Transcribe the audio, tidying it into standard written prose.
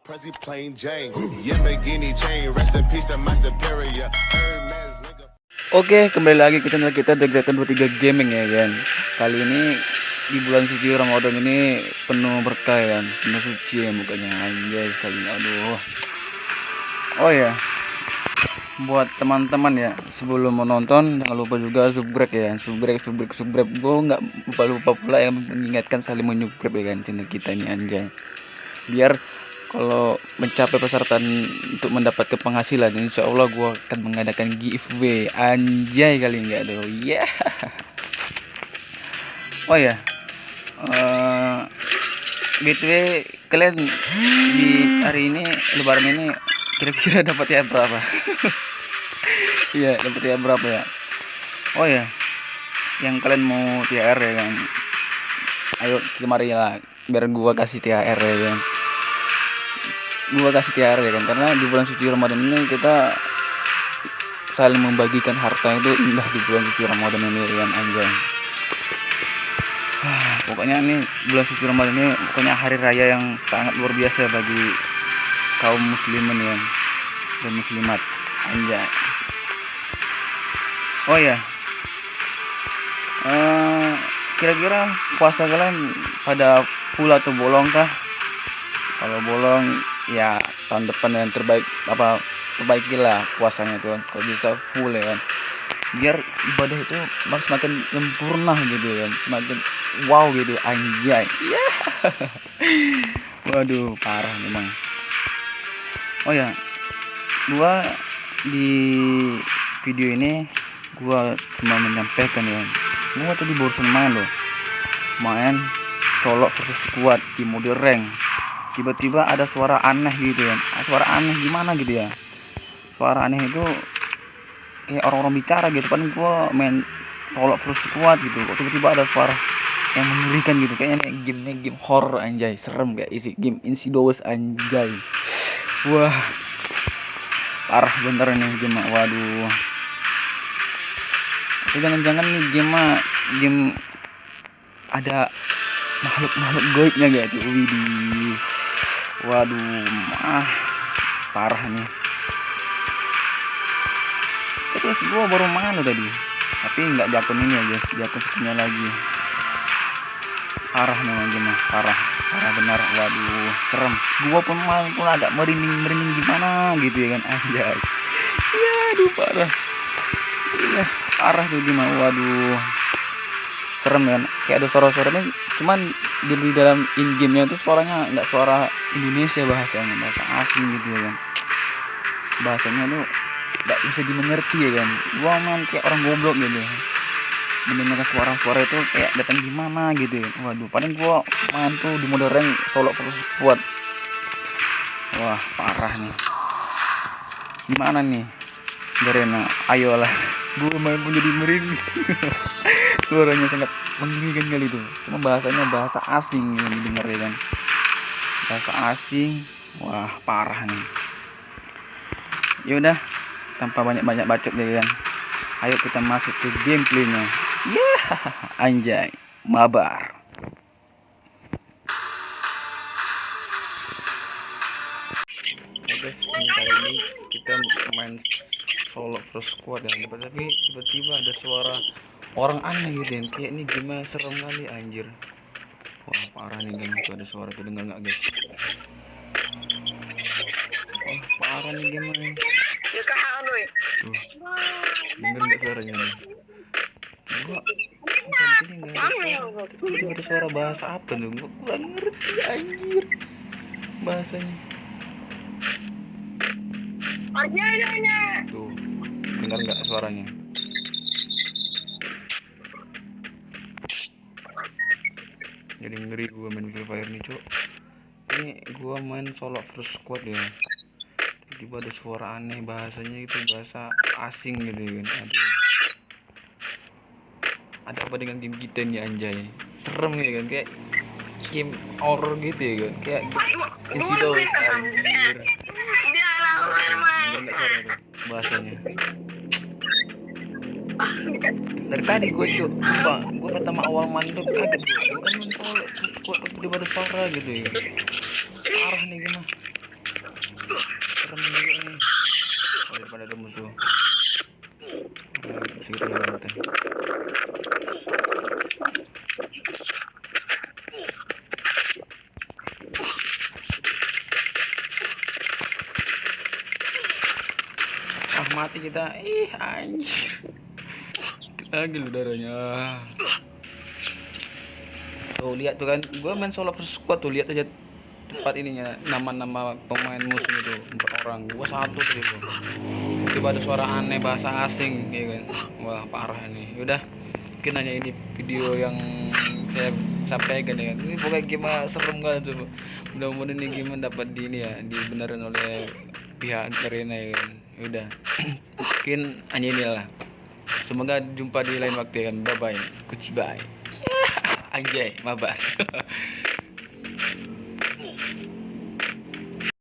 Prezi plain Jane, Lamborghini chain, rest in peace to my superior. Hermes nigga. Oke, kembali lagi ke channel kita The Great 23 Gaming ya kan. Kali ini di bulan suci Ramadan ini penuh berkah ya kan, penuh suci ya mukanya anjay sekali. Aduh. Oh ya, buat teman-teman ya sebelum menonton jangan lupa juga subscribe ya, subscribe. Gue nggak lupa pula yang mengingatkan saling menyubscribe ya kan channel kita ini anjay. Biar kalau mencapai persyaratan untuk mendapatkan penghasilan, insya Allah gue akan mengadakan giveaway anjay kali nggak ada. Ya. Oh ya, btw kalian di hari ini Lebaran ini kira-kira dapat ya berapa? Iya, dapat ya berapa ya? Oh ya, yang kalian mau THR ya kan? Ayo kemari lah, biar gua kasih THR ya kan. Gua kasih THR ya kan, karena di bulan suci Ramadan ini kita saling membagikan harta itu indah di bulan suci Ramadan ini ya kan anjay. Pokoknya ini bulan suci Ramadan ini pokoknya hari raya yang sangat luar biasa bagi kaum muslimin ya dan muslimat anjay. Oh ya, kira-kira puasa kalian pada full atau bolong kah? Kalau bolong ya tahun depan yang perbaikilah puasanya tuh kan. Kalau bisa full ya kan, biar ibadah itu semakin sempurna gitu kan, semakin wow gitu anjay. Yeah. Waduh parah memang. Oh ya, gua di video ini gua cuma menyampaikan ya, gua tadi barusan main solo versus squad di mode rank. Tiba-tiba ada suara aneh gitu ya, suara aneh gimana gitu ya, suara aneh itu kayak orang-orang bicara gitu kan. Gua main solo versus squad gitu, kok tiba-tiba ada suara yang mengerikan gitu, kayaknya game horror anjay, serem kayak isi game Insidious anjay. Wah parah bener nih game, waduh. Atau jangan-jangan nih game ada makhluk goibnya gitu. Widih, waduh, parah nih. Terus gua baru main tadi, tapi nggak di akun ini ya guys, di akun satunya lagi. Parah memang game, parah benar. Waduh serem, gua pun main pun agak merinding gimana gitu ya kan anjay. Ya aduh parah, iya parah tuh game. Waduh serem kan, kayak ada suara-suaranya, cuman di dalam in game nya itu suaranya nggak suara Indonesia, bahasanya bahasa asing gitu ya kan, bahasanya tuh nggak bisa dimengerti ya kan. Gua main kayak orang goblok gitu, mendengar suara-suara itu kayak datang gimana gitu ya. Waduh, paling gua main tuh di mode rank solo terus kuat. Wah parah nih, gimana nih Garena, ayolah. Gua main pun jadi merinding. Suaranya sangat mengerikan kali itu, cuma bahasanya bahasa asing yang didengar ya kan, bahasa asing. Wah parah nih. Yaudah, tanpa banyak bacot deh kan, ayo kita masuk ke gameplaynya. Anjay mabar. Oke, kali ini kita main solo first squad ya, tapi tiba-tiba ada suara orang aneh gitu ya, kayak ini gimana, serem kali anjir. Wah parah nih game, tuh ada suara tuh, dengar nggak guys? Wah parah nih game ini. Tuh denger nggak suaranya nih? Gua tadi sini nggak ada suara, tiba-tiba ada suara bahasa apa tuh, gua nggak ngerti anjir bahasanya. Tuh dengar nggak suaranya? Jadi ngeri gua main Free Fire nih cok. Ini gua main solo first squad ya, tiba-tiba ada suara aneh, bahasanya itu bahasa asing gitu kan. Aduh, ada apa dengan game kita nih anjay, serem ya kan, kayak game horror gitu ya kan, kayak Insidious anjir. Dengar nggak suara itu bahasanya? Dari tadi gue cuk, sumpah gue pertama awal main tuh kaget gue kan main solo terus gue tiba-tiba ada suara gitu ya. Parah nih gimana. mati kita. Ih anjir, lagi lu darahnya. Tuh lihat tuh kan, gue main solo versus squad tuh, lihat aja tempat ininya, nama-nama pemain musuh itu 4 orang, gue satu tadi bro. Tiba ada suara aneh bahasa asing ya kan, wah parah ini. Yaudah, mungkin hanya ini video yang saya sampaikan ya kan. Ini pokoknya game serem banget tuh. Mudah-mudahan ini game dapat di ini ya, dibenerin oleh pihak Garena ya kan. Yaudah, mungkin hanya inilah. Semoga jumpa di lain waktu ya kan. Bye bye, goodbye. Anjay, mabar.